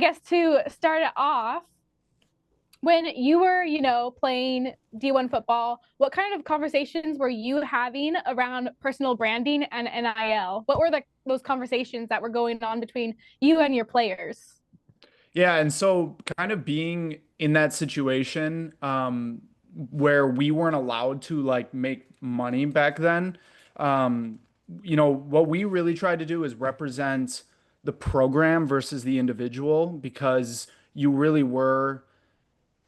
guess to start it off, when you were, playing D1 football, what kind of conversations were you having around personal branding and NIL? What were those conversations that were going on between you and your players? Yeah, and so kind of being in that situation where we weren't allowed to like make money back then, um, what we really tried to do is represent the program versus the individual because you really were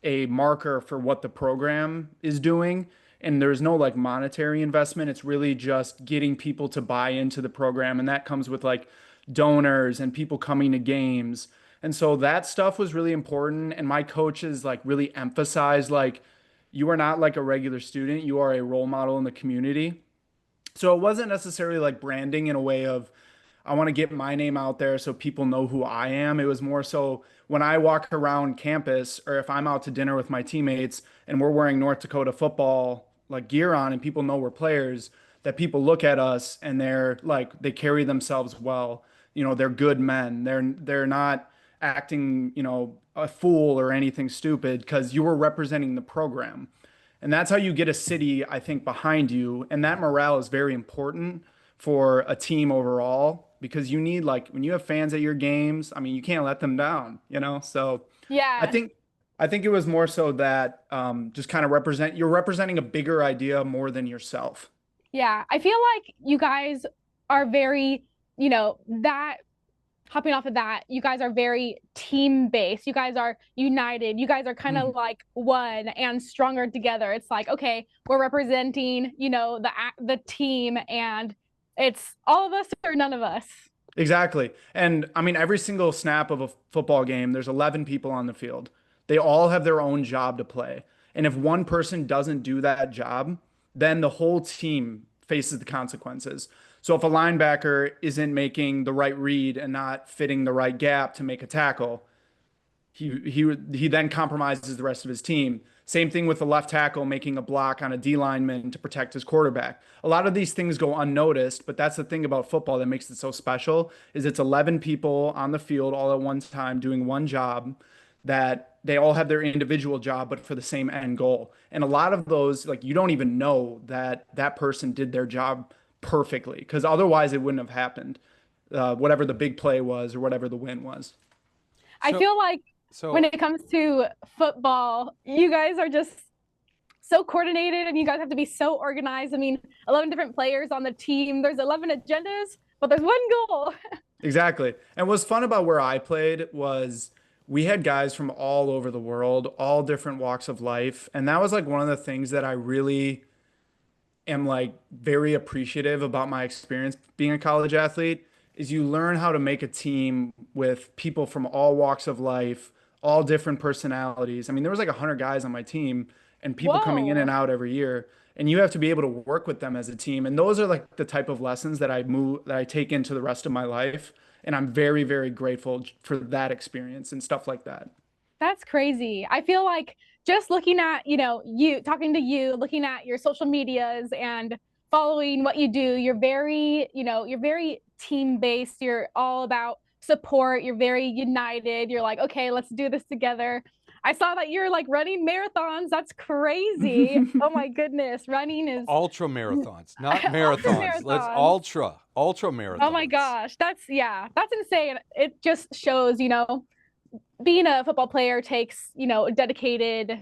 a marker for what the program is doing. And there's no like monetary investment. It's really just getting people to buy into the program. And that comes with like donors and people coming to games. And so that stuff was really important. And my coaches like really emphasized like, you are not like a regular student, you are a role model in the community. So it wasn't necessarily like branding in a way of I want to get my name out there so people know who I am. It was more so when I walk around campus or if I'm out to dinner with my teammates and we're wearing North Dakota football like gear on and people know we're players, that people look at us and they're like they carry themselves well. They're good men. They're not acting, a fool or anything stupid because you were representing the program. And that's how you get a city, I think, behind you. And that morale is very important for a team overall because you need, like, when you have fans at your games, I mean, you can't let them down. So I Yeah. think, I think it was more so that just kind of you're representing a bigger idea more than yourself. Yeah. I feel like you guys are very, that hopping off of that, you guys are very team based. You guys are united. You guys are kind of Mhm. like one and stronger together. It's like, okay, we're representing, the team, and it's all of us or none of us. Exactly. And I mean, every single snap of a football game, there's 11 people on the field. They all have their own job to play. And if one person doesn't do that job, then the whole team faces the consequences. So if a linebacker isn't making the right read and not fitting the right gap to make a tackle, he then compromises the rest of his team. Same thing with the left tackle making a block on a D lineman to protect his quarterback. A lot of these things go unnoticed, but that's the thing about football that makes it so special is it's 11 people on the field all at one time doing one job that they all have their individual job but for the same end goal. And a lot of those like you don't even know that that person did their job perfectly because otherwise it wouldn't have happened. Whatever the big play was or whatever the win was. I So, feel like when so it comes to football, you guys are just so coordinated and you guys have to be so organized. I mean, 11 different players on the team, there's 11 agendas, but there's one goal. Exactly. And what's fun about where I played was we had guys from all over the world, all different walks of life. And that was like one of the things that I really am like very appreciative about my experience being a college athlete is you learn how to make a team with people from all walks of life, all different personalities. I mean, there was like 100 guys on my team and people coming in Whoa. and out every year. And you have to be able to work with them as a team. And those are like the type of lessons that I take into the rest of my life. And I'm very, very grateful for that experience and stuff like that. That's crazy. I feel like just looking at, you talking to you, looking at your social medias and following what you do, you're very team based. You're all about support. You're very united. You're like, okay, let's do this together. I saw that you're like running marathons. That's crazy. Oh my goodness. Running is ultra marathons, not ultra marathons. Let's marathons. ultra Oh my marathons. gosh. That's insane. It just shows, being a football player takes, dedicated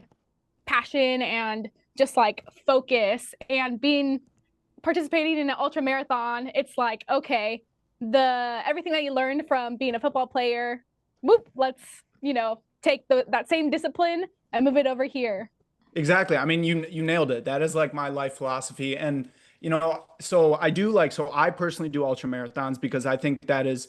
passion and just like focus, and being participating in an ultra marathon, it's like, okay, the everything that you learned from being a football player, whoop, let's, take that same discipline and move it over here. Exactly. I mean, you nailed it. That is like my life philosophy. And so I personally do ultra marathons because I think that is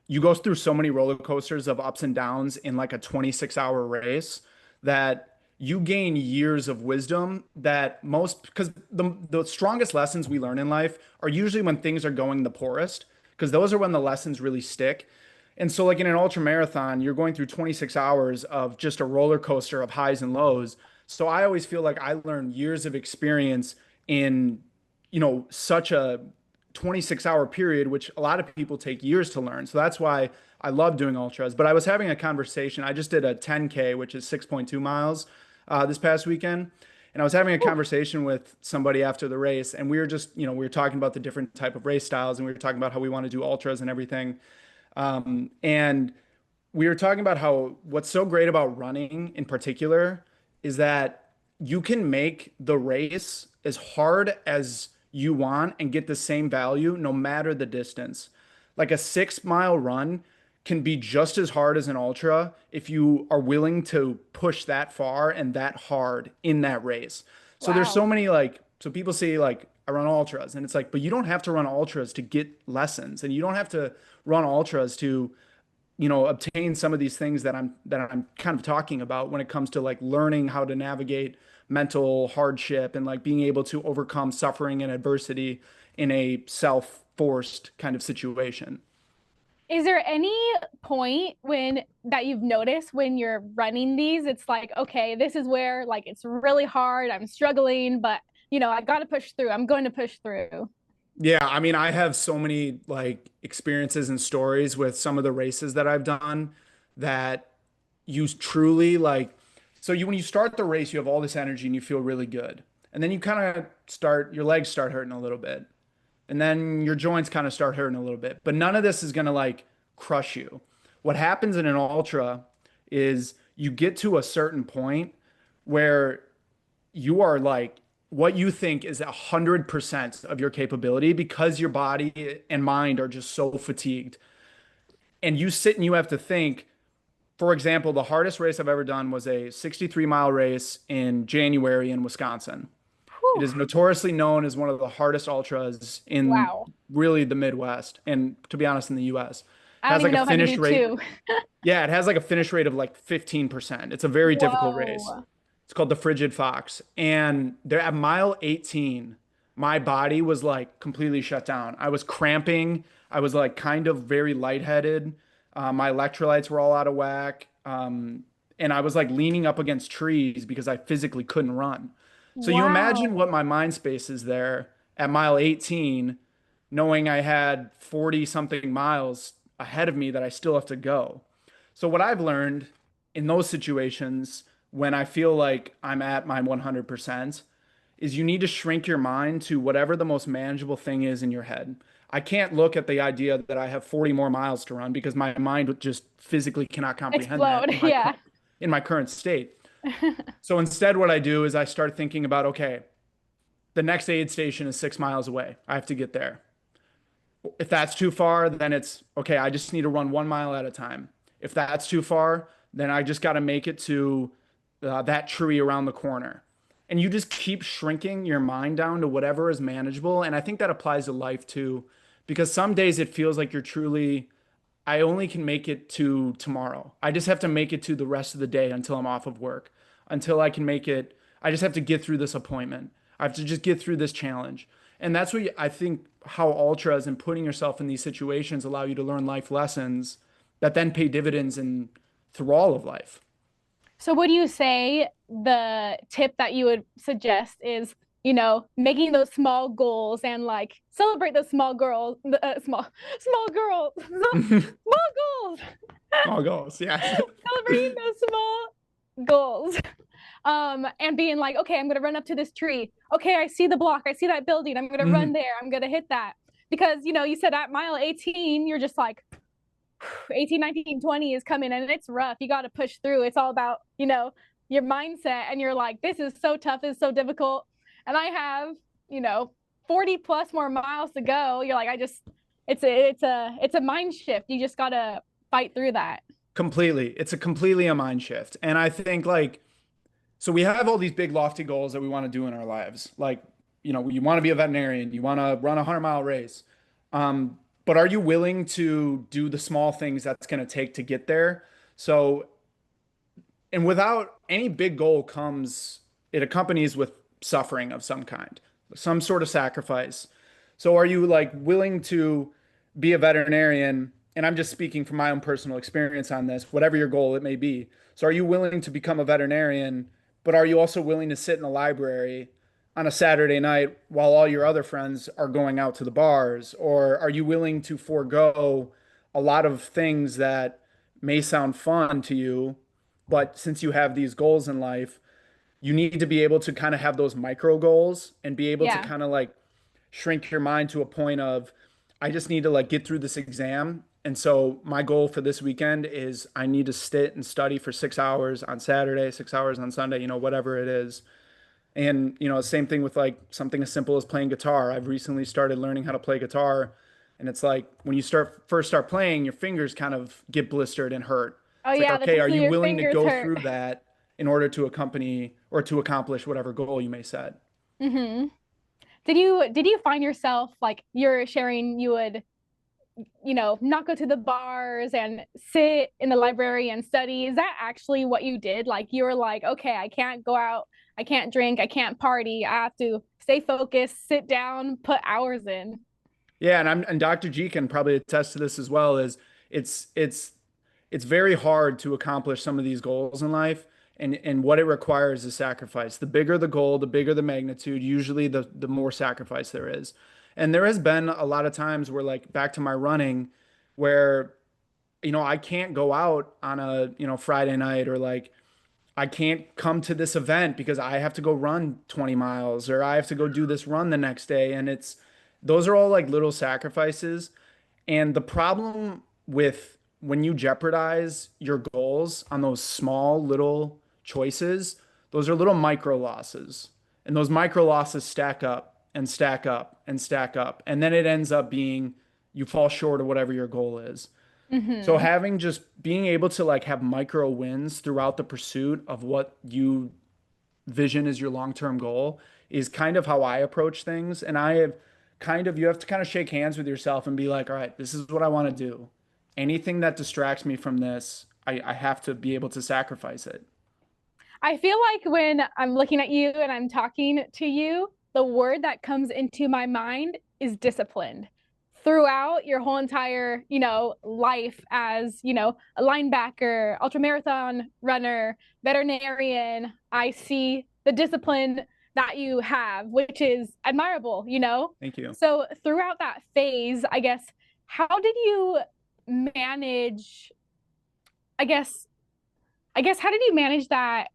you go through so many roller coasters of ups and downs in like a 26-hour race that you gain years of wisdom that most because the strongest lessons we learn in life are usually when things are going the poorest because those are when the lessons really stick. And so, like in an ultra marathon, you're going through 26 hours of just a roller coaster of highs and lows. So I always feel like I learned years of experience in, such a 26-hour period, which a lot of people take years to learn. So that's why I love doing ultras. But I was having a conversation. I just did a 10K, which is 6.2 miles this past weekend. And I was having a conversation with somebody after the race, and we were just, we were talking about the different type of race styles, and we were talking about how we want to do ultras and everything. And we were talking about how what's so great about running in particular is that you can make the race as hard as you want and get the same value no matter the distance. Like a 6 mile run can be just as hard as an ultra if you are willing to push that far and that hard in that race. So there's so many so people say like I run ultras and it's like, but you don't have to run ultras to get lessons, and you don't have to run ultras to obtain some of these things that I'm kind of talking about when it comes to like learning how to navigate mental hardship and like being able to overcome suffering and adversity in a self-forced kind of situation. Is there any point that you've noticed when you're running these, it's like, okay, this is where like it's really hard, I'm struggling, but I got to push through. I'm going to push through. Yeah, I mean, I have so many like experiences and stories with some of the races that I've done that you truly like. So when you start the race, you have all this energy and you feel really good. And then you kind of your legs start hurting a little bit. And then your joints kind of start hurting a little bit. But none of this is going to like crush you. What happens in an ultra is you get to a certain point where you are like what you think is 100% of your capability because your body and mind are just so fatigued. And you sit and you have to think, for example, the hardest race I've ever done was a 63-mile race in January in Wisconsin. It is notoriously known as one of the hardest ultras in really the Midwest, and to be honest, in the US. I don't even know if I can do two. Yeah, it has like a finish rate of like 15%. It's a very difficult race. It's called the Frigid Fox. And there at mile 18, my body was like completely shut down. I was cramping. I was like kind of very lightheaded. My electrolytes were all out of whack. And I was like leaning up against trees because I physically couldn't run. So you imagine what my mind space is there at mile 18, knowing I had 40 something miles ahead of me that I still have to go. So what I've learned in those situations when I feel like I'm at my 100% is you need to shrink your mind to whatever the most manageable thing is in your head. I can't look at the idea that I have 40 more miles to run because my mind just physically cannot comprehend that in my current state. So instead, what I do is I start thinking about, okay, the next aid station is 6 miles away. I have to get there. If that's too far, then it's okay. I just need to run 1 mile at a time. If that's too far, then I just got to make it to that tree around the corner. And you just keep shrinking your mind down to whatever is manageable. And I think that applies to life too, because some days it feels like you're truly, I only can make it to tomorrow. I just have to make it to the rest of the day until I'm off of work, until I can make it. I just have to get through this appointment. I have to just get through this challenge. And that's what I think how ultras and putting yourself in these situations allow you to learn life lessons that then pay dividends through all of life. So would you say the tip that you would suggest is, making those small goals and like celebrate those small goals, small goals, Small goals, yeah. Celebrating those small goals. And being like, okay, I'm going to run up to this tree. Okay, I see the block. I see that building. I'm going to run there. I'm going to hit that. Because, you said at mile 18, you're just like, 18, 19, 20 is coming and it's rough. You got to push through. It's all about, your mindset. And you're like, this is so tough. It's so difficult. And I have, 40 plus more miles to go. You're like, it's a mind shift. You just got to fight through that. Completely. It's completely a mind shift. And I think so we have all these big lofty goals that we want to do in our lives. Like, you want to be a veterinarian, you want to run a 100-mile race. But are you willing to do the small things that's going to take to get there? So, and without any big goal it accompanies with suffering of some kind, some sort of sacrifice. So are you willing to be a veterinarian? And I'm just speaking from my own personal experience on this, whatever your goal it may be. So are you willing to become a veterinarian, but are you also willing to sit in a library on a Saturday night while all your other friends are going out to the bars? Or are you willing to forego a lot of things that may sound fun to you, but since you have these goals in life, you need to be able to kind of have those micro goals and be able to Yeah. kind of like shrink your mind to a point of, I just need to like get through this exam. And so my goal for this weekend is I need to sit and study for 6 hours on Saturday, 6 hours on Sunday, whatever it is. And, same thing with like something as simple as playing guitar. I've recently started learning how to play guitar. And it's like when you first start playing, your fingers kind of get blistered and hurt. Oh It's like, yeah, the okay, tips are of you your willing to fingers go hurt. through that in order to accompany or to accomplish whatever goal you may set? Hmm. Did you find yourself like you're sharing you would, not go to the bars and sit in the library and study? Is that actually what you did? Like you were like, okay, I can't go out, I can't drink, I can't party. I have to stay focused, sit down, put hours in. Yeah, and Dr. G can probably attest to this as well, is it's it's it's very hard to accomplish some of these goals in life, and what it requires is sacrifice. The bigger the goal, the bigger the magnitude, usually the more sacrifice there is. And there has been a lot of times where, like, back to my running, where I can't go out on a Friday night, or like I can't come to this event because I have to go run 20 miles, or I have to go do this run the next day. And those are all like little sacrifices. And the problem with when you jeopardize your goals on those small little choices, those are little micro losses. And those micro losses stack up and stack up and stack up. And then it ends up being you fall short of whatever your goal is. So Hmm. having just being able to like have micro wins throughout the pursuit of what you vision as your long-term goal is kind of how I approach things. And you have to kind of shake hands with yourself and be like, all right, this is what I want to do. Anything that distracts me from this, I have to be able to sacrifice it. I feel like when I'm looking at you and I'm talking to you, the word that comes into my mind is disciplined. Throughout your whole entire, life as, a linebacker, ultramarathon runner, veterinarian, I see the discipline that you have, which is admirable. Thank you. So throughout that phase, I guess, how did you manage, I guess, how did you manage that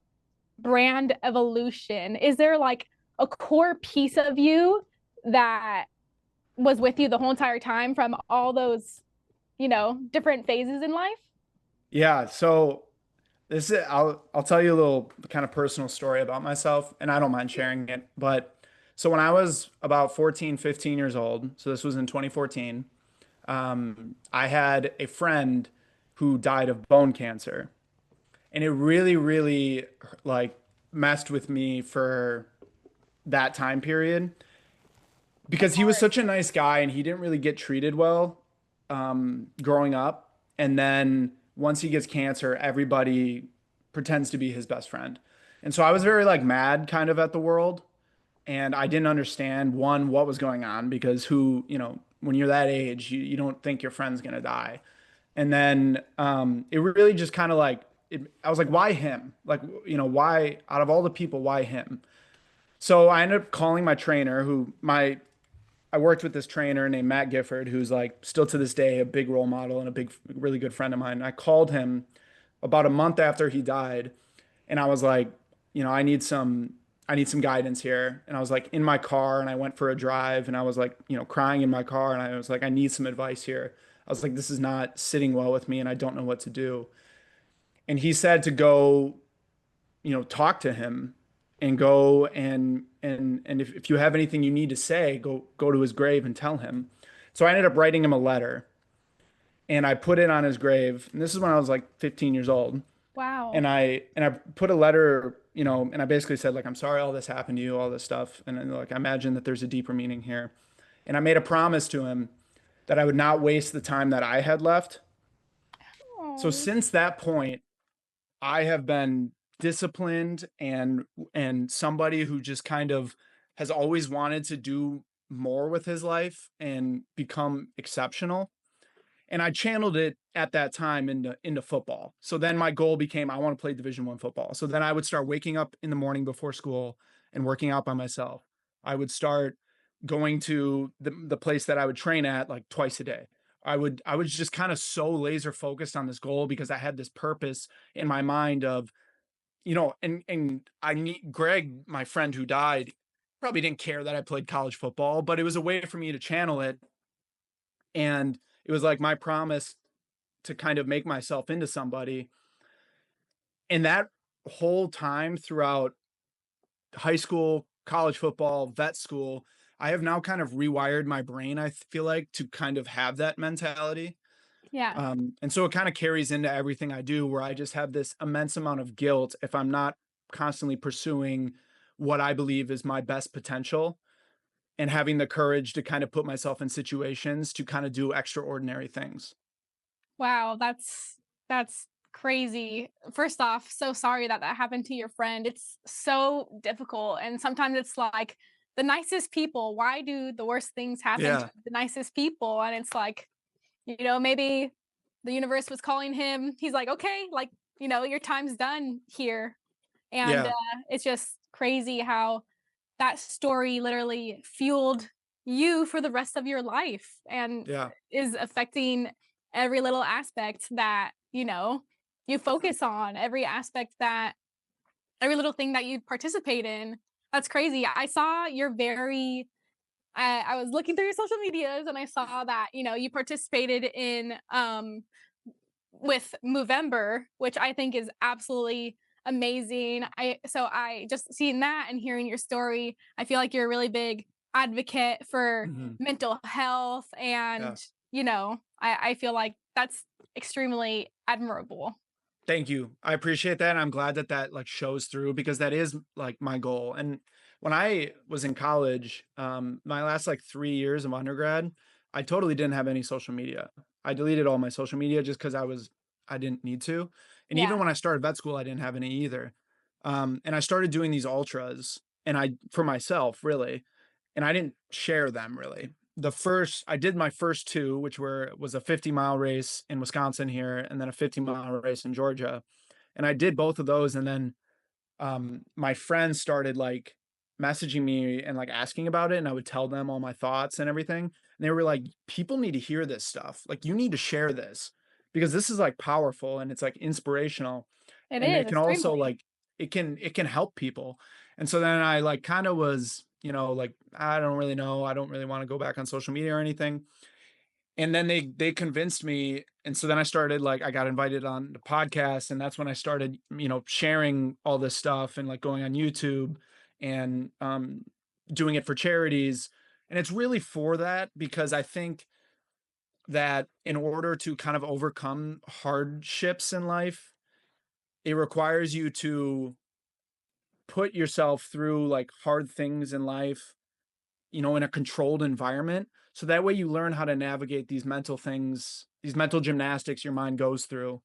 brand evolution? Is there like a core piece of you that was with you the whole entire time from all those, different phases in life? Yeah, so I'll tell you a little kind of personal story about myself, and I don't mind sharing it. But so when I was about 14, 15 years old, so this was in 2014, I had a friend who died of bone cancer. And it really, really like messed with me for that time period That's because he was hard. such a nice guy and he didn't really get treated well growing up. And then once he gets cancer, everybody pretends to be his best friend. And so I was very like mad kind of at the world. And I didn't understand one, what was going on, because when you're that age, you don't think your friend's gonna die. And then it really just kind of like I was like, why him? Like, why out of all the people, why him? So I ended up calling my trainer, I worked with this trainer named Matt Gifford, who's like still to this day a big role model and a big, really good friend of mine. I called him about a month after he died, and I was like, I need some guidance here. And I was like in my car, and I went for a drive, and I was like, crying in my car, and I was like, I need some advice here. I was like, this is not sitting well with me, and I don't know what to do. And he said to go, talk to him and go and if you have anything you need to say, go to his grave and tell him. So I ended up writing him a letter, and I put it on his grave. And this is when I was like 15 years old. Wow. And I put a letter, and I basically said, like, I'm sorry all this happened to you, all this stuff. And like, I imagine that there's a deeper meaning here. And I made a promise to him that I would not waste the time that I had left. So Oh. since that point, I have been disciplined and somebody who just kind of has always wanted to do more with his life and become exceptional. And I channeled it at that time into football. So then my goal became, I want to play Division I football. So then I would start waking up in the morning before school and working out by myself. I would start going to the place that I would train at like twice a day. I was just kind of so laser focused on this goal because I had this purpose in my mind of, and I need Greg, my friend who died, probably didn't care that I played college football, but it was a way for me to channel it. And it was like my promise to kind of make myself into somebody. And that whole time throughout high school, college football, vet school, I have now kind of rewired my brain, I feel like, to kind of have that mentality. Yeah. And so it kind of carries into everything I do, where I just have this immense amount of guilt if I'm not constantly pursuing what I believe is my best potential and having the courage to kind of put myself in situations to kind of do extraordinary things. Wow, that's crazy. First off, so sorry that that happened to your friend. It's so difficult, and sometimes it's like the nicest people. Why do the worst things happen Yeah. to the nicest people? And it's like, maybe the universe was calling him. He's like, okay, like, your time's done here. And Yeah. it's just crazy how that story literally fueled you for the rest of your life and Yeah. is affecting every little aspect that, you focus on, every little thing that you participate in. That's crazy. I saw your I was looking through your social medias and I saw that, you participated in with Movember, which I think is absolutely amazing. I just seeing that and hearing your story, I feel like you're a really big advocate for Mhm. mental health, Yeah. and I feel like that's extremely admirable. Thank you. I appreciate that. I'm glad that that like shows through because that is like my goal. And when I was in college, my last like 3 years of undergrad, I totally didn't have any social media. I deleted all my social media just because I didn't need to. And even Yeah. when I started vet school, I didn't have any either. And I started doing these ultras and for myself really, and I didn't share them really. I did my first two, which was a 50-mile race in Wisconsin here, and then a 50-mile race in Georgia. And I did both of those. And then my friends started like messaging me and like asking about it. And I would tell them all my thoughts and everything. And they were like, people need to hear this stuff. Like, you need to share this because this is like powerful and it's like inspirational. It And is it can also extremely. like, it can help people. And so then I like kind of was, like, I don't really know. I don't really want to go back on social media or anything. And then they convinced me, and so then I started like I got invited on the podcast, and that's when I started, sharing all this stuff and like going on YouTube and doing it for charities. And it's really for that because I think that in order to kind of overcome hardships in life, it requires you to put yourself through like hard things in life, in a controlled environment. So that way you learn how to navigate these mental things, these mental gymnastics your mind goes through.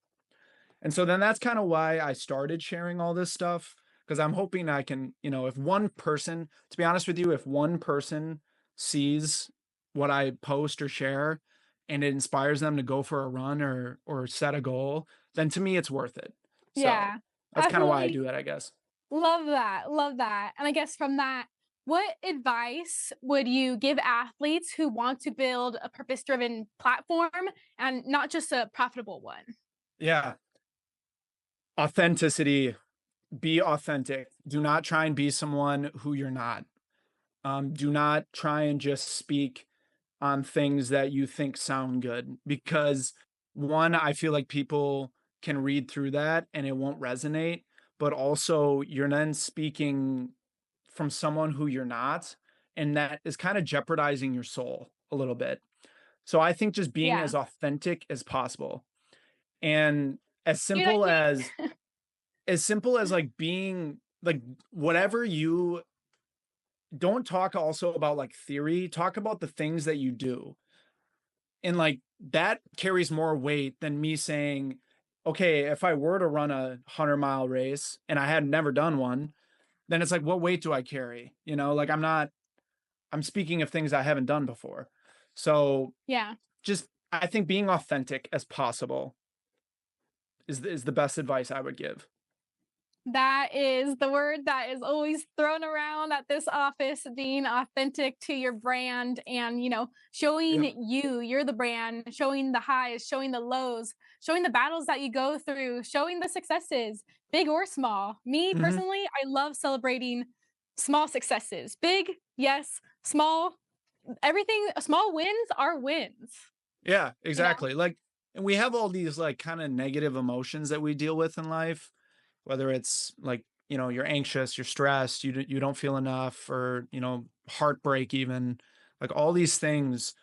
And so then that's kind of why I started sharing all this stuff because I'm hoping I can, if one person, to be honest with you, if one person sees what I post or share and it inspires them to go for a run or set a goal, then to me it's worth it. So Yeah, that's kind of why I absolutely. do that, I guess. Love that. Love that. And I guess from that, what advice would you give athletes who want to build a purpose-driven platform and not just a profitable one? Yeah. Authenticity. Be authentic. Do not try and be someone who you're not. Do not try and just speak on things that you think sound good because one, I feel like people can read through that and it won't resonate, but also you're then speaking from someone who you're not, and that is kind of jeopardizing your soul a little bit. So I think just being Yeah. as authentic as possible and as You know, simple as like being like whatever you don't talk also about like theory, talk about the things that you do. And like that carries more weight than me saying, okay, if I were to run a 100-mile race and I had never done one, then it's like, what weight do I carry? Like I'm speaking of things I haven't done before. So yeah. just, I think being authentic as possible is the best advice I would give. That is the word that is always thrown around at this office, being authentic to your brand and, showing you're the brand, showing the highs, showing the lows, showing the battles that you go through, showing the successes, big or small. Me Mhm. personally, I love celebrating small successes. Big, yes, small, everything, small wins are wins. Yeah, You know? exactly. Like, and we have all these like kind of negative emotions that we deal with in life, whether it's like, you're anxious, you're stressed, you don't feel enough, or, heartbreak, even like all these things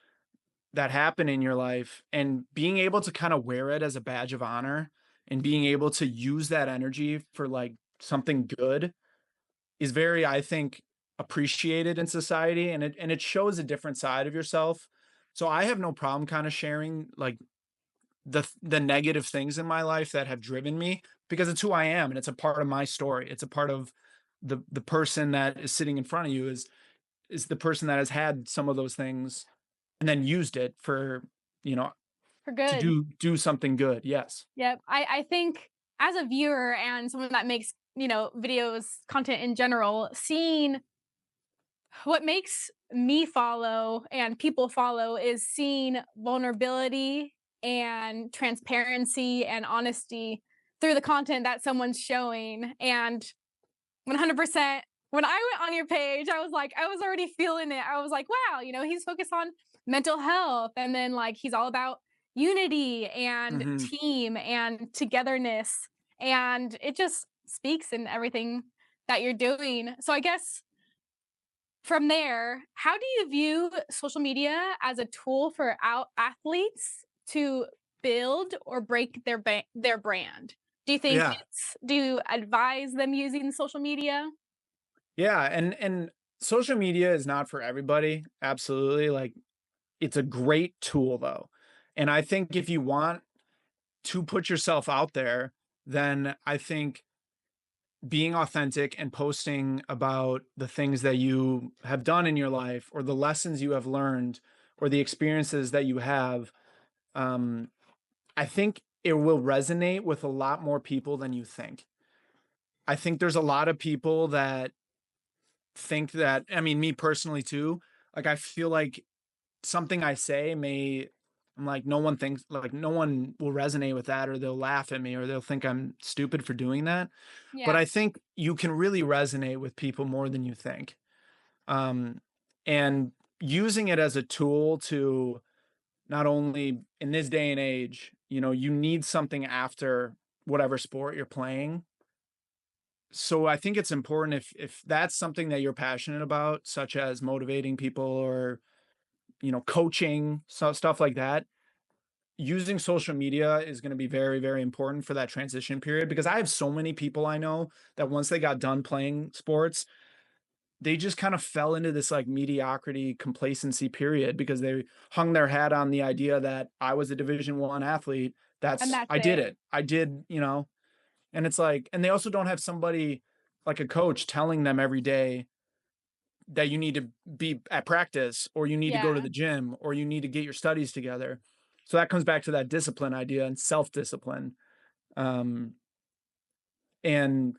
that happen in your life, and being able to kind of wear it as a badge of honor and being able to use that energy for like something good is very, I think, appreciated in society, and it shows a different side of yourself. So I have no problem kind of sharing like the negative things in my life that have driven me, because it's who I am and it's a part of my story. It's a part of the person that is sitting in front of you is the person that has had some of those things and then used it for, you know, For to good. do something good. Yes. Yep. I think as a viewer and someone that makes, videos, content in general, seeing what makes me follow and people follow is seeing vulnerability and transparency and honesty through the content that someone's showing. And 100%, when I went on your page, I was like, I was already feeling it. I was like, wow, he's focused on mental health. And then, like, he's all about unity and Hmm. team and togetherness. And it just speaks in everything that you're doing. So, I guess from there, how do you view social media as a tool for athletes to build or break their brand? Do you think Yeah. do you advise them using social media? Yeah. And social media is not for everybody. Absolutely. Like, it's a great tool though. And I think if you want to put yourself out there, then I think being authentic and posting about the things that you have done in your life or the lessons you have learned or the experiences that you have, um, I think it will resonate with a lot more people than you think. I think there's a lot of people that think that, I mean, me personally too, like I feel like something I say I'm like, no one thinks, like, no one will resonate with that, or they'll laugh at me, or they'll think I'm stupid for doing that. But Yeah. I think you can really resonate with people more than you think. Um, and using it as a tool to not only in this day and age, you need something after whatever sport you're playing. So I think it's important, if that's something that you're passionate about, such as motivating people or, coaching, so stuff like that, using social media is going to be very, very important for that transition period, because I have so many people I know that once they got done playing sports, they just kind of fell into this like mediocrity complacency period because they hung their hat on the idea that I was a Division 1 athlete. And that's I did it. it. I did, and it's like, and they also don't have somebody like a coach telling them every day that you need to be at practice, or you need to go to Yeah. the gym, or you need to get your studies together. So that comes back to that discipline idea and self-discipline. Um, and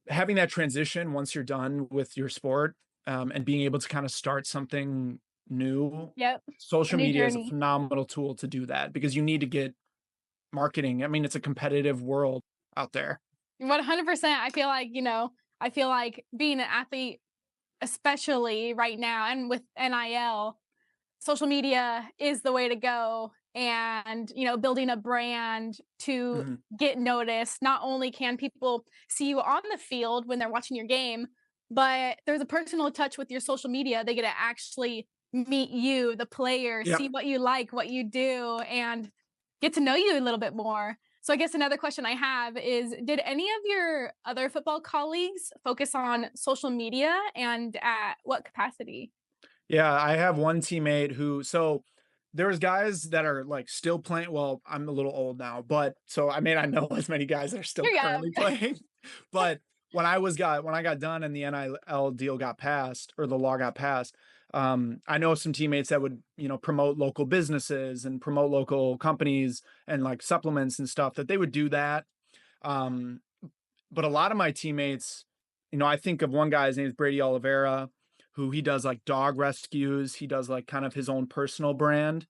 having that transition once you're done with your sport, and being able to kind of start something new, Yep. A social new media is a journey. phenomenal tool to do that, because you need to get marketing. I mean, it's a competitive world out there. 100%. I feel like being an athlete, especially right now and with NIL, social media is the way to go. And, building a brand to Mhm. get noticed. Not only can people see you on the field when they're watching your game, but there's a personal touch with your social media. They get to actually meet you, the player, Yep. see what you like, what you do, and get to know you a little bit more. So I guess another question I have is, did any of your other football colleagues focus on social media, and at what capacity? Yeah, I have one teammate who, so there's guys that are like still playing. Well, I'm a little old now, but so I may not know as many guys that are still You're currently young. playing. But when I got done and the NIL deal got passed, or the law got passed, I know some teammates that would, promote local businesses and promote local companies and like supplements and stuff, that they would do that. Um, but a lot of my teammates, I think of one guy, his name is Brady Oliveira, who he does like dog rescues. He does like kind of his own personal brand.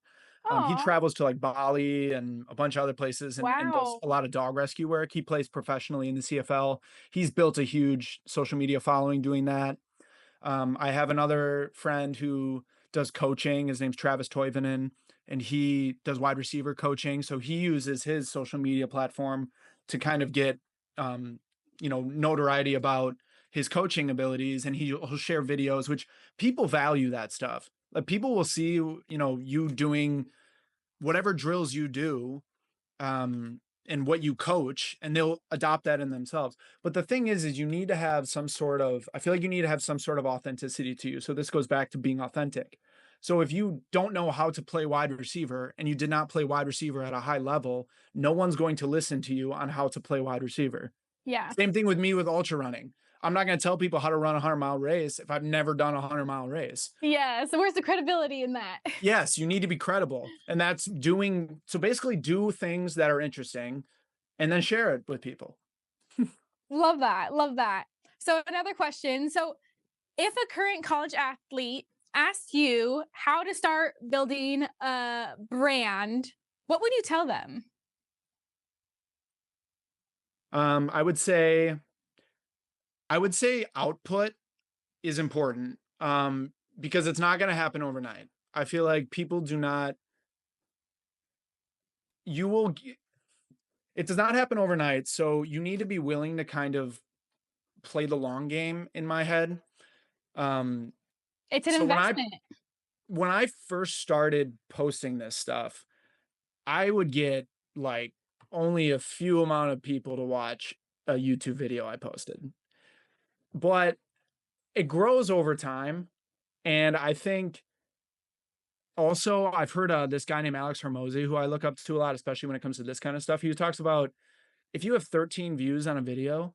He Oh, travels to like Bali and a bunch of other places and does wow. a lot of dog rescue work. He plays professionally in the CFL. He's built a huge social media following doing that. I have another friend who does coaching. His name's Travis Toivonen, and he does wide receiver coaching. So he uses his social media platform to kind of get, notoriety about his coaching abilities. And he'll share videos, which people value that stuff. Like people will see, you doing whatever drills you do, and what you coach, and they'll adopt that in themselves. But the thing is you need to have I feel like you need to have some sort of authenticity to you. So this goes back to being authentic. So if you don't know how to play wide receiver and you did not play wide receiver at a high level, no one's going to listen to you on how to play wide receiver. Yeah. Same thing with me with ultra running. I'm not going to tell people how to run a 100-mile race if I've never done a 100-mile race. Yeah. So where's the credibility in that? Yes, you need to be credible. And that's basically do things that are interesting and then share it with people. Love that. Love that. So another question. So if a current college athlete asked you how to start building a brand, what would you tell them? I would say output is important, because it's not going to happen overnight. I feel like people do not, you will, it does not happen overnight. So you need to be willing to kind of play the long game in my head. It's an So investment. when I first started posting this stuff, I would get like only a few amount of people to watch a YouTube video I posted. But it grows over time. And I think also I've heard this guy named Alex Hermosi, who I look up to a lot, especially when it comes to this kind of stuff. He talks about if you have 13 views on a video,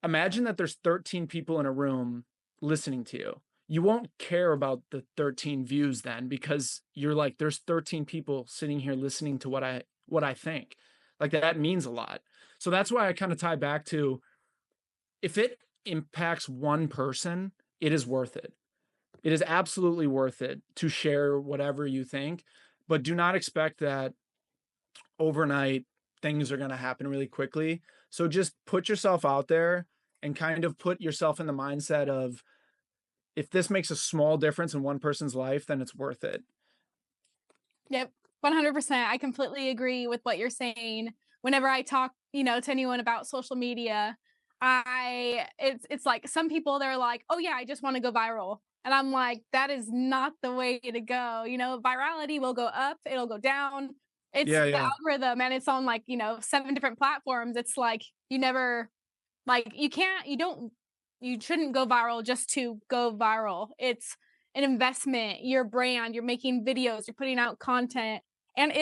imagine that there's 13 people in a room listening to you. You won't care about the 13 views then, because you're like, there's 13 people sitting here listening to what I think. Like that means a lot. So that's why I kind of tie back to, if it impacts one person, it is worth it. It is absolutely worth it to share whatever you think, but do not expect that overnight things are going to happen really quickly. So just put yourself out there and kind of put yourself in the mindset of, if this makes a small difference in one person's life, then it's worth it. Yep. 100%. I completely agree with what you're saying. Whenever I talk, to anyone about social media, it's like some people, they're like, oh yeah, I just want to go viral. And I'm like, that is not the way to go. Virality will go up, it'll go down. It's the algorithm, and it's on 7 different platforms. It's like, you never, like, you shouldn't go viral just to go viral. It's an investment, your brand, you're making videos, you're putting out content, and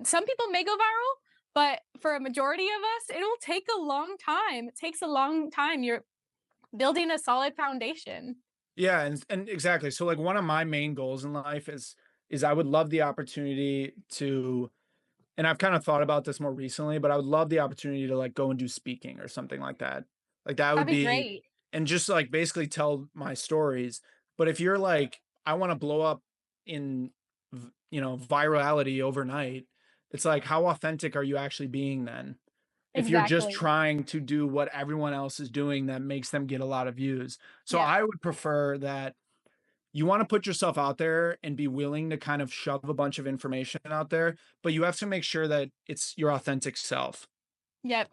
some people may go viral, but for a majority of us, it'll take a long time. It takes a long time. You're building a solid foundation. Yeah. And exactly. So like one of my main goals in life is I would love the opportunity to, and I've kind of thought about this more recently, but I would love the opportunity to like go and do speaking or something like that. Like that would That'd be be, great. and just like basically tell my stories. But if you're like, I want to blow up in, virality overnight, it's like, how authentic are you actually being then? If you're just Exactly. trying to do what everyone else is doing that makes them get a lot of views. So Yeah. I would prefer that you want to put yourself out there and be willing to kind of shove a bunch of information out there, but you have to make sure that it's your authentic self. Yep.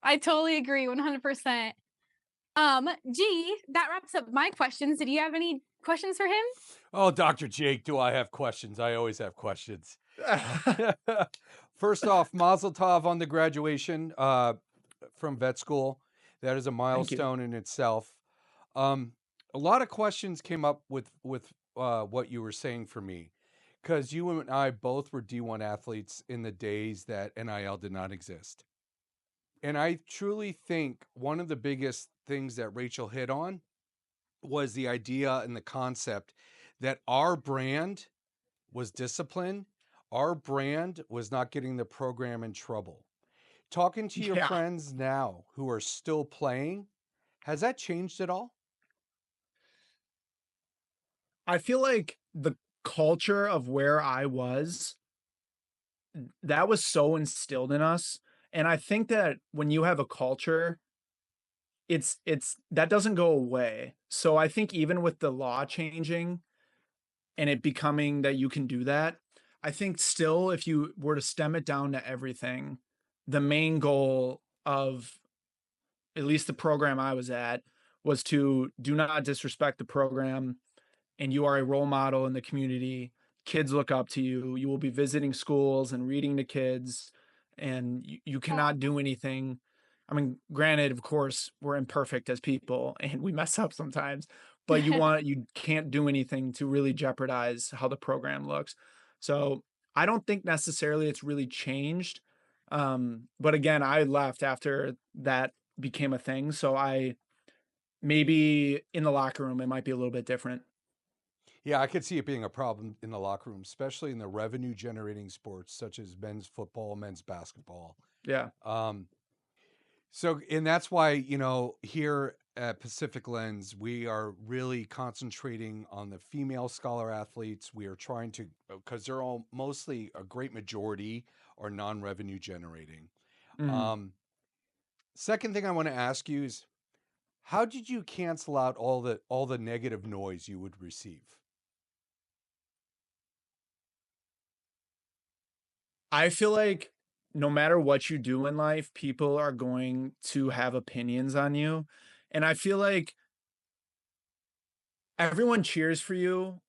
I totally agree 100%. G, that wraps up my questions. Did you have any questions for him? Oh, Dr. Jake, do I have questions? I always have questions. First off, Mazel Tov on the graduation from vet school. That is a milestone in itself. A lot of questions came up with what you were saying for me, because you and I both were D1 athletes in the days that NIL did not exist. And I truly think one of the biggest things that Rachel hit on was the idea and the concept that our brand was discipline. Our brand was not getting the program in trouble. talking to your Yeah. friends now who are still playing, has that changed at all? I feel like the culture of where I was, that was so instilled in us. And I think that when you have a culture, it's that doesn't go away. So I think even with the law changing and it becoming that you can do that, I think still if you were to stem it down to everything, the main goal of at least the program I was at was to do not disrespect the program, and you are a role model in the community. Kids look up to you. You will be visiting schools and reading to kids, and you cannot do anything. I mean, granted, of course, we're imperfect as people and we mess up sometimes, but you can't do anything to really jeopardize how the program looks. So I don't think necessarily it's really changed. But again, I left after that became a thing. So I maybe in the locker room, it might be a little bit different. Yeah, I could see it being a problem in the locker room, especially in the revenue generating sports such as men's football, men's basketball. Yeah. Um, and that's why, here at Pacific Lens, we are really concentrating on the female scholar athletes. We are trying to, because they're all mostly a great majority are non-revenue generating. Mhm. Second thing I want to ask you is, how did you cancel out all the negative noise you would receive? I feel like no matter what you do in life, people are going to have opinions on you. And I feel like everyone cheers for you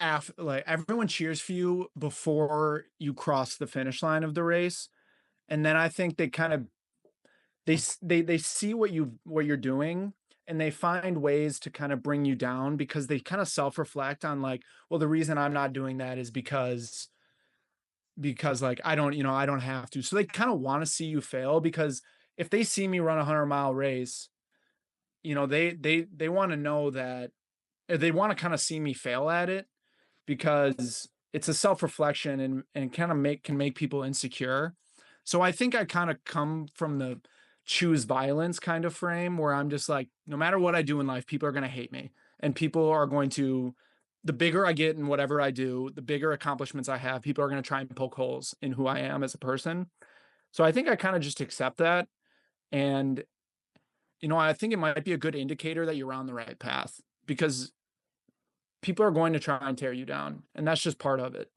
everyone cheers for you before you cross the finish line of the race. And then I think they kind of they see what you're doing, and they find ways to kind of bring you down because they kind of self-reflect on like, well, the reason I'm not doing that is because like I don't have to. So they kind of want to see you fail because if they see me run a 100-mile race, they want to know that they want to kind of see me fail at it because it's a self-reflection and kind of can make people insecure. So I think I kind of come from the choose violence kind of frame where I'm just like, no matter what I do in life, people are going to hate me, and people are going to, the bigger I get in whatever I do, the bigger accomplishments I have, people are going to try and poke holes in who I am as a person. So I think I kind of just accept that. And, I think it might be a good indicator that you're on the right path because people are going to try and tear you down. And that's just part of it.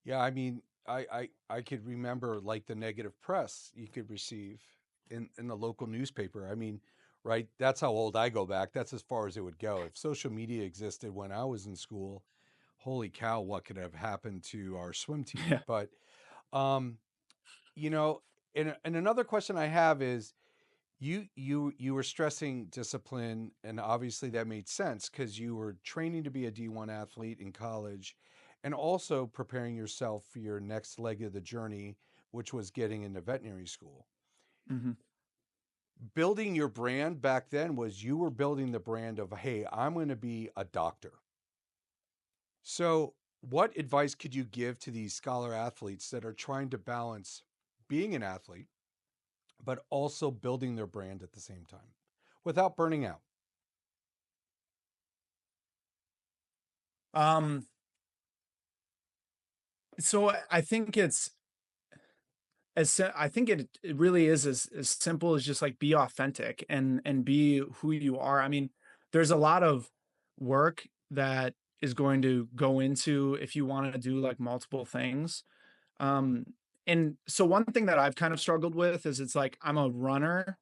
Yeah, I mean, I could remember like the negative press you could receive in the local newspaper. I mean, right? That's how old I go back. That's as far as it would go. If social media existed when I was in school, holy cow, what could have happened to our swim team? Yeah. But um, you know, and another question I have is, you were stressing discipline, and obviously that made sense because you were training to be a D1 athlete in college and also preparing yourself for your next leg of the journey, which was getting into veterinary school. Mm-hmm. Building your brand back then was you were building the brand of, hey, I'm going to be a doctor. So what advice could you give to these scholar athletes that are trying to balance being an athlete but also building their brand at the same time without burning out? Um, so I think I think it really is as simple as just like be authentic and be who you are. I mean, there's a lot of work that is going to go into if you want to do like multiple things. Um, and so one thing that I've kind of struggled with is it's like I'm a runner,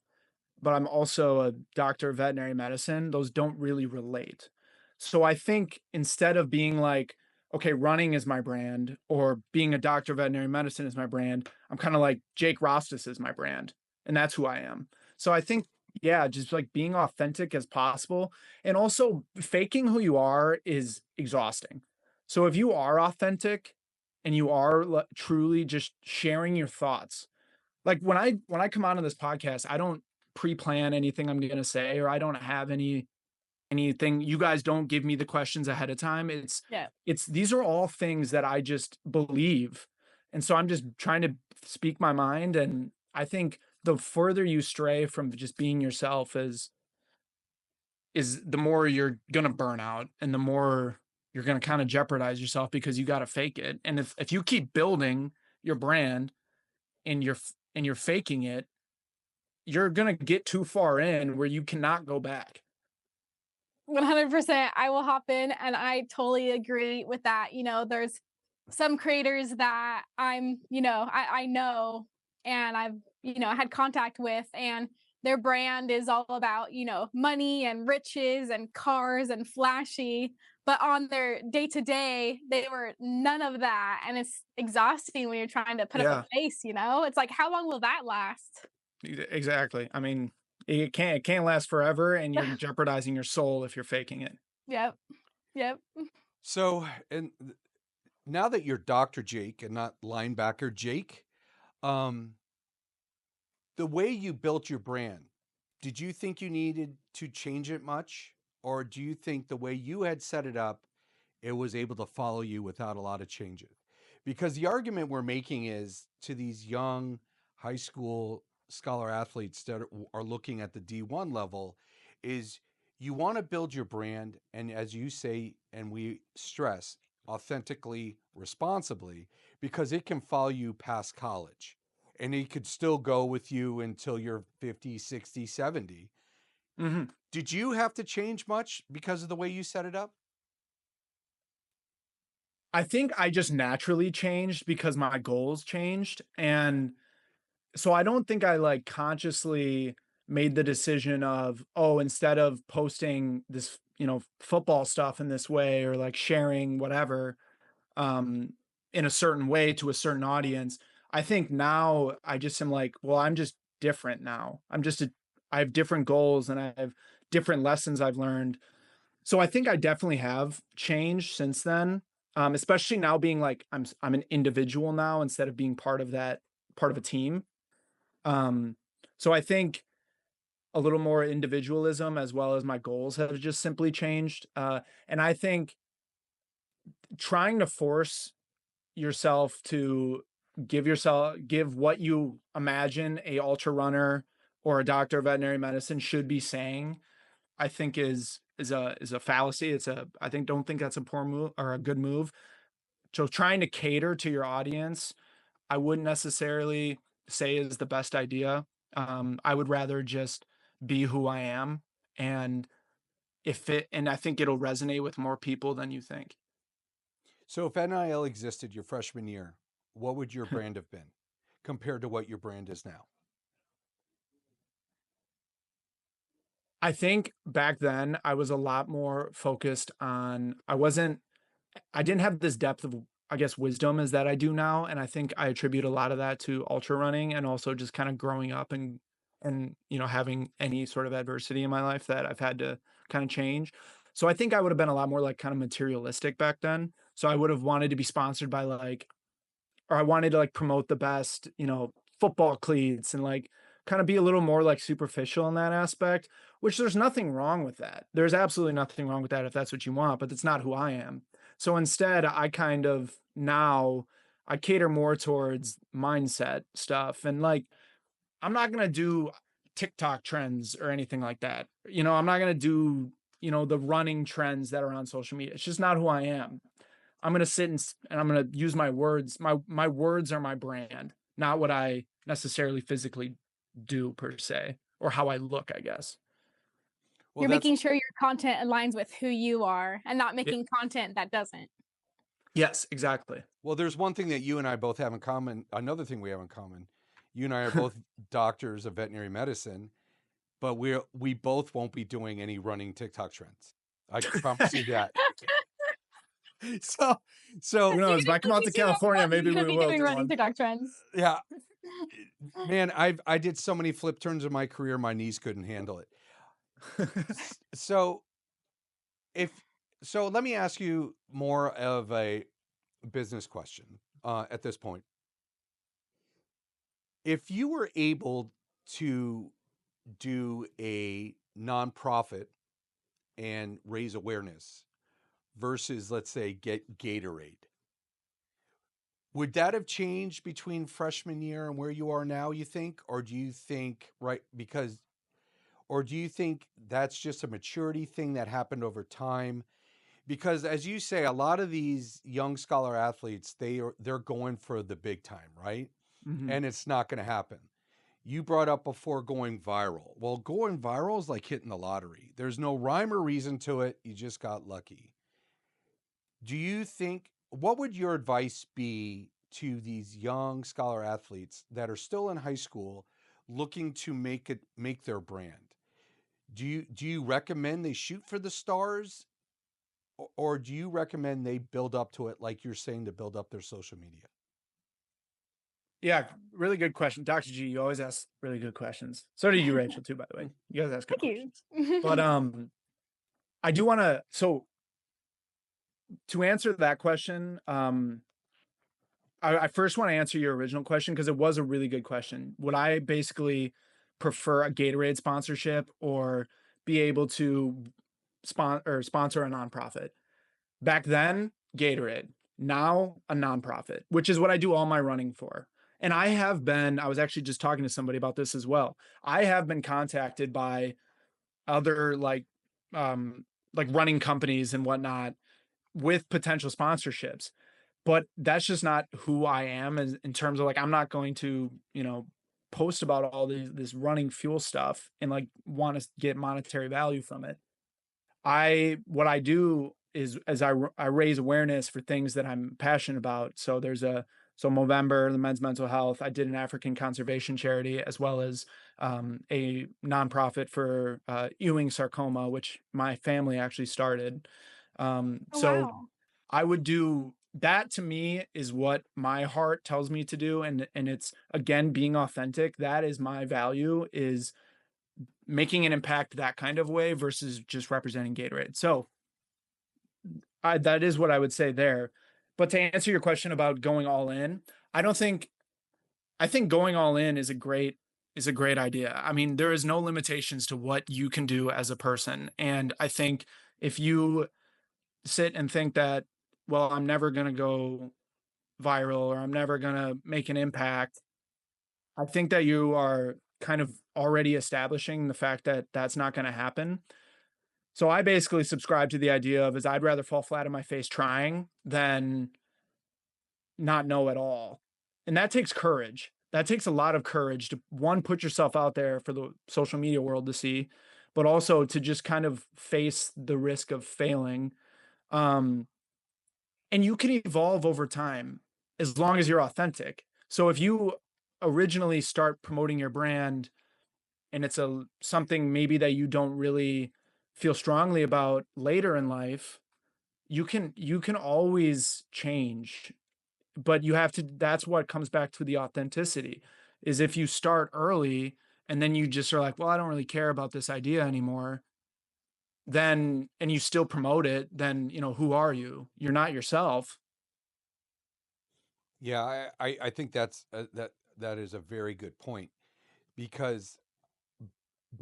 but I'm also a doctor of veterinary medicine. Those don't really relate. So I think instead of being like, okay, running is my brand, or being a doctor of veterinary medicine is my brand, I'm kind of like Jake Rostas is my brand, and that's who I am. So I think, yeah, just like being authentic as possible, and also faking who you are is exhausting. So if you are authentic and you are truly just sharing your thoughts, like when I come onto this podcast, I don't pre-plan anything I'm going to say, or I don't have anything. You guys don't give me the questions ahead of time. Yeah. It's these are all things that I just believe. And so I'm just trying to speak my mind. And I think the further you stray from just being yourself is the more you're going to burn out and the more you're going to kind of jeopardize yourself because you got to fake it. And if you keep building your brand and you're faking it, you're going to get too far in where you cannot go back. 100%. I will hop in, and I totally agree with that. There's some creators that I know, and I've, had contact with, and their brand is all about, money and riches and cars and flashy, but on their day to day, they were none of that. And it's exhausting when you're trying to put up a face, It's like, how long will that last? Exactly. I mean, it can't last forever, and you're jeopardizing your soul if you're faking it. Yep. So, and now that you're Dr. Jake and not linebacker Jake, the way you built your brand, did you think you needed to change it much? Or do you think the way you had set it up, it was able to follow you without a lot of changes? Because the argument we're making is to these young high school scholar athletes that are looking at the D1 level is you want to build your brand. And as you say, and we stress, authentically, responsibly, because it can follow you past college. And it could still go with you until you're 50, 60, 70. Mm-hmm. Did you have to change much because of the way you set it up? I think I just naturally changed because my goals changed. And so I don't think I like consciously made the decision of, oh, instead of posting this, football stuff in this way or like sharing whatever, in a certain way to a certain audience. I think now I just am like, well, I'm just different now. I have different goals and I have different lessons I've learned. So I think I definitely have changed since then. Especially now being like, I'm an individual now instead of being part of a team. So I think a little more individualism as well as my goals have just simply changed. And I think trying to force yourself to give what you imagine a ultra runner or a doctor of veterinary medicine should be saying, I think is a fallacy. Don't think that's a poor move or a good move. So trying to cater to your audience, I wouldn't necessarily say is the best idea. I would rather just be who I am, and I think it'll resonate with more people than you think. So if NIL existed your freshman year, what would your brand have been compared to what your brand is now? I think back then I was a lot more focused on, I didn't have this depth of, I guess, wisdom as that I do now. And I think I attribute a lot of that to ultra running and also just kind of growing up and, having any sort of adversity in my life that I've had to kind of change. So I think I would have been a lot more like kind of materialistic back then. So I would have wanted to be sponsored by or I wanted to like promote the best, football cleats and like kind of be a little more like superficial in that aspect, which there's nothing wrong with that. There's absolutely nothing wrong with that if that's what you want, but that's not who I am. So instead, I cater more towards mindset stuff. And like, I'm not going to do TikTok trends or anything like that. I'm not going to do, the running trends that are on social media. It's just not who I am. I'm going to sit and I'm going to use my words. My words are my brand, not what I necessarily physically do per se, or how I look, I guess. Well, You're making sure your content aligns with who you are and not making content that doesn't. Yes, exactly. Well, there's one thing that you and I both have in common. Another thing we have in common. You and I are both doctors of veterinary medicine, but we both won't be doing any running TikTok trends. I can promise you that. So who knows? If I come out to California, maybe we will be running TikTok trends. Yeah, man, I did so many flip turns in my career, my knees couldn't handle it. So let me ask you more of a business question at this point. If you were able to do a nonprofit and raise awareness versus, let's say, get Gatorade, Would that have changed between freshman year and where you are now, you think? Or do you think, or do you think that's just a maturity thing that happened over time? Because as you say, a lot of these young scholar athletes, they're going for the big time, right? Mm-hmm. And it's not going to happen. You brought up before going viral. Well, going viral is like hitting the lottery. There's no rhyme or reason to it. You just got lucky. Do you think, what would your advice be to these young scholar athletes that are still in high school looking to make their brand? Do you recommend they shoot for the stars, or do you recommend they build up to it, like you're saying, to build up their social media? Yeah, really good question. Dr. G, you always ask really good questions. So do you, Rachel, too, by the way. You guys ask good Thank questions. you. But I do want to, so to answer that question, I first want to answer your original question because it was a really good question. Would I basically prefer a Gatorade sponsorship or be able to sponsor a nonprofit? Back then, Gatorade. Now, a nonprofit, which is what I do all my running for. And I was actually just talking to somebody about this as well. I have been contacted by other like running companies and whatnot with potential sponsorships, but that's just not who I am in terms of like, I'm not going to, post about all this running fuel stuff and like want to get monetary value from it. What I do is as I raise awareness for things that I'm passionate about. So so Movember, the men's mental health. I did an African conservation charity as well as a nonprofit for Ewing sarcoma, which my family actually started. Oh, So wow. I would do that. To me is what my heart tells me to do, and it's again being authentic. That is my value, is making an impact that kind of way versus just representing Gatorade. So that is what I would say there. But to answer your question about going all in, I think going all in is a great idea. I mean, there is no limitations to what you can do as a person. And I think if you sit and think that, well, I'm never going to go viral or I'm never going to make an impact, I think that you are kind of already establishing the fact that that's not going to happen. So I basically subscribe to the idea of is I'd rather fall flat on my face trying than not know at all. And that takes courage. That takes a lot of courage to one, put yourself out there for the social media world to see, but also to just kind of face the risk of failing. Um, and you can evolve over time as long as you're authentic. So if you originally start promoting your brand and it's something maybe that you don't really feel strongly about later in life, you can always change, but you have to, that's what comes back to the authenticity, is if you start early and then you just are like, well, I don't really care about this idea anymore, then, and you still promote it, then, who are you? You're not yourself. Yeah, I think that is a very good point, because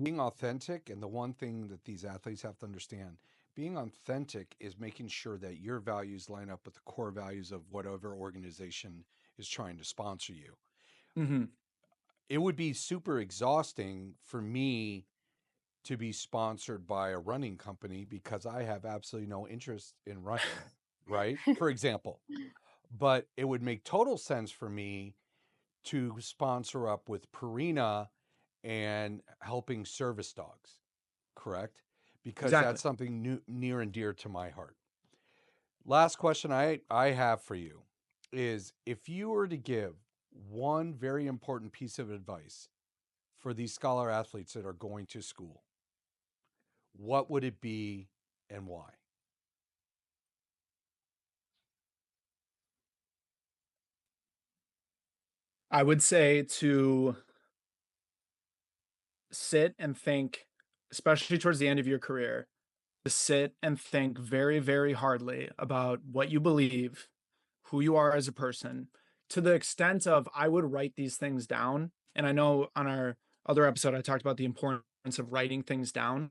being authentic, and the one thing that these athletes have to understand, being authentic is making sure that your values line up with the core values of whatever organization is trying to sponsor you. Mm-hmm. It would be super exhausting for me to be sponsored by a running company because I have absolutely no interest in running, right? For example. But it would make total sense for me to sponsor up with Purina and helping service dogs, correct? Because Exactly. that's something near and dear to my heart. Last question I have for you is, if you were to give one very important piece of advice for these scholar athletes that are going to school, what would it be and why? I would say to sit and think, especially towards the end of your career, to sit and think very, very hardly about what you believe, who you are as a person, to the extent of I would write these things down. And I know on our other episode, I talked about the importance of writing things down,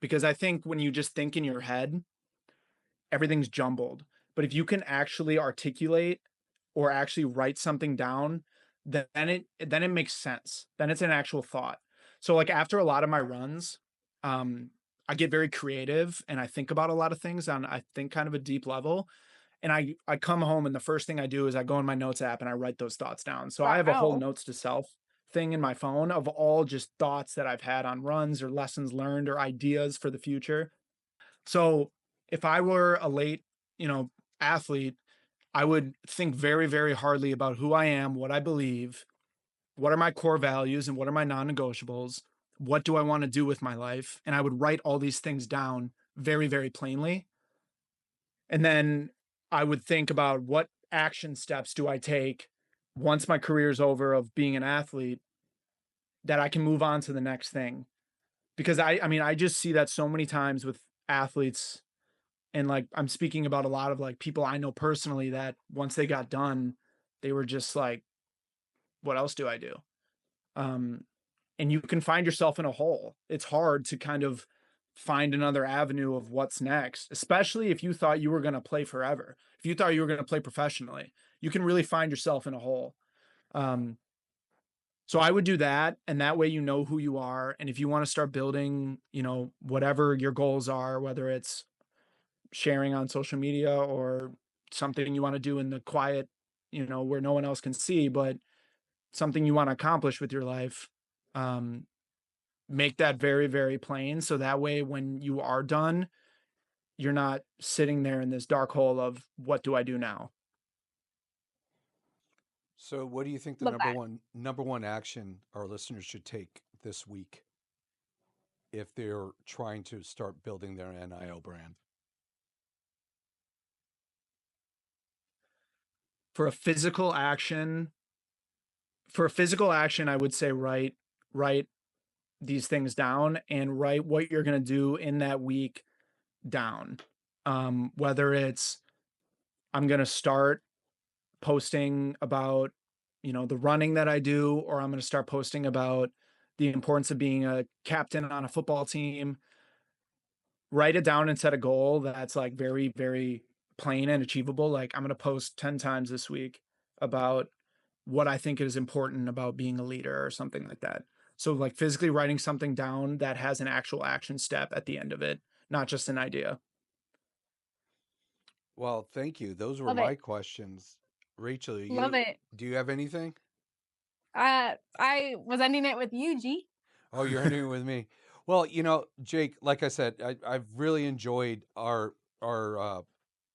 because I think when you just think in your head, everything's jumbled. But if you can actually articulate or actually write something down, then it makes sense. Then it's an actual thought. So like after a lot of my runs, I get very creative and I think about a lot of things on, I think, kind of a deep level. And I come home and the first thing I do is I go in my notes app and I write those thoughts down. So I have a whole Wow. notes to self thing in my phone of all just thoughts that I've had on runs or lessons learned or ideas for the future. So if I were a late, athlete, I would think very, very hardly about who I am, what I believe, what are my core values, and what are my non-negotiables. What do I want to do with my life? And I would write all these things down very, very plainly. And then I would think about what action steps do I take once my career is over of being an athlete that I can move on to the next thing. Because I mean, I just see that so many times with athletes, and like I'm speaking about a lot of like people I know personally that once they got done, they were just like, what else do I do? Um, and you can find yourself in a hole. It's hard to kind of find another avenue of what's next, especially if you thought you were going to play forever. If you thought you were going to play professionally, you can really find yourself in a hole. Um, so I would do that. And that way, you know who you are. And if you want to start building, whatever your goals are, whether it's sharing on social media or something you want to do in the quiet, where no one else can see, but something you want to accomplish with your life, um, make that very, very plain. So that way, when you are done, you're not sitting there in this dark hole of what do I do now? So, what do you think the Love that. number one action our listeners should take this week if they're trying to start building their NIL brand? For a physical action, I would say write these things down and write what you're going to do in that week down. Whether it's I'm going to start posting about, the running that I do, or I'm going to start posting about the importance of being a captain on a football team. Write it down and set a goal that's like very, very plain and achievable. Like I'm going to post 10 times this week about what I think is important about being a leader or something like that. So like physically writing something down that has an actual action step at the end of it, not just an idea. Well, thank you. Those were Love my it. questions. Rachel, Love it. do you have anything? I was ending it with you, G. Oh, you're ending it with me. Well, Jake, like I said, I've really enjoyed our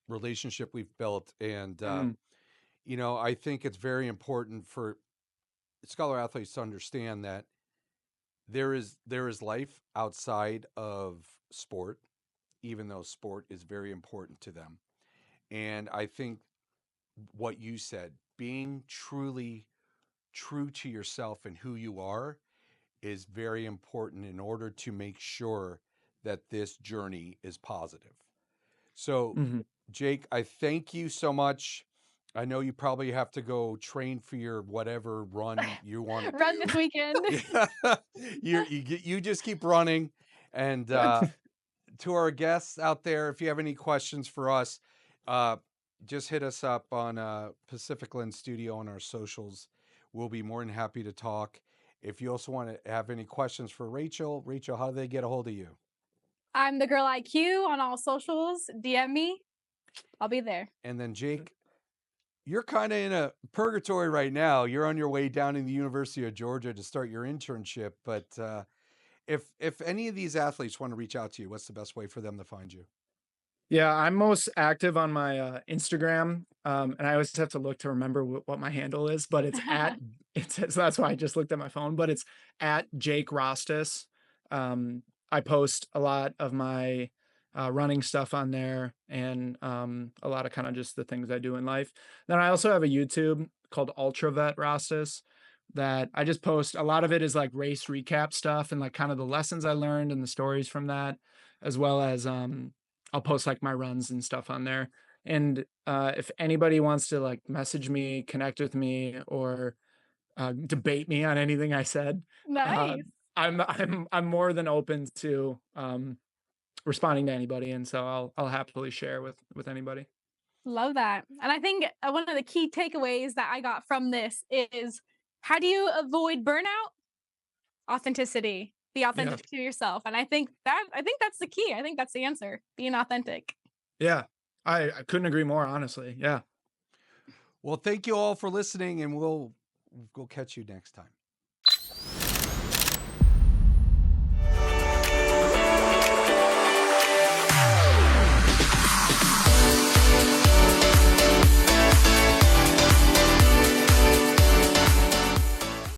relationship we've built, and Mm, I think it's very important for scholar athletes to understand that there is life outside of sport, even though sport is very important to them. And I think what you said, being truly true to yourself and who you are, is very important in order to make sure that this journey is positive. So, mhm. Jake, I thank you so much. I know you probably have to go train for your whatever run you want to Run this do. weekend. Yeah, you just keep running. And to our guests out there, if you have any questions for us, uh, just hit us up on Pacific Land Studio on our socials. We'll be more than happy to talk. If you also want to have any questions for Rachel, how do they get a hold of you? I'm the girl IQ on all socials. DM me. I'll be there. And then Jake, you're kind of in a purgatory right now. You're on your way down in the University of Georgia to start your internship. But if any of these athletes want to reach out to you, what's the best way for them to find you? Yeah, I'm most active on my Instagram, and I always have to look to remember what my handle is, but so that's why I just looked at my phone, but it's at Jake Rostas. I post a lot of my running stuff on there, and a lot of kind of just the things I do in life. Then I also have a YouTube called Ultravet Rostas that I just post. A lot of it is like race recap stuff and like kind of the lessons I learned and the stories from that, as well as I'll post like my runs and stuff on there. And if anybody wants to like message me, connect with me, or debate me on anything I said, uh, Nice. I'm more than open to responding to anybody, and so I'll happily share with anybody. Love that. And I think one of the key takeaways that I got from this is, how do you avoid burnout? Authenticity. Be authentic to yourself. And I think that's the key. I think that's the answer. Being authentic. Yeah. I couldn't agree more, honestly. Yeah. Well, thank you all for listening, and we'll catch you next time.